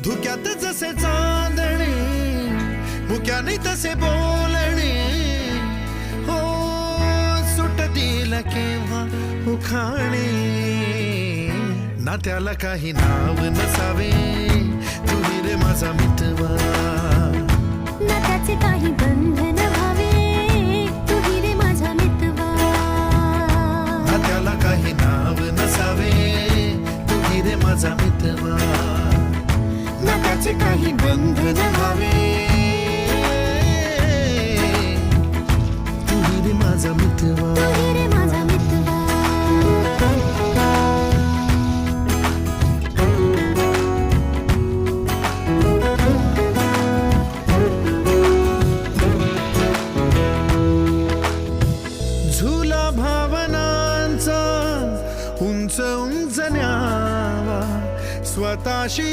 धुक्यात जसे चांदणे मुक्याने तसे बोलणे हो सुटतील केव्हा उखाणे ना त्याला काही नाव नसावे तुही रे माझा मितवा ना त्याचे काही बंधन व्हावे तुही रे माझा मितवा ना त्याला काही नाव नसावे तुही रे माझा मितवा ना त्याचे काही बंधन व्हावे तुही रे माझा मितवा तुही रे माझा मितवा झुला भावनांचा उंच उंच न्यावा स्वतःशी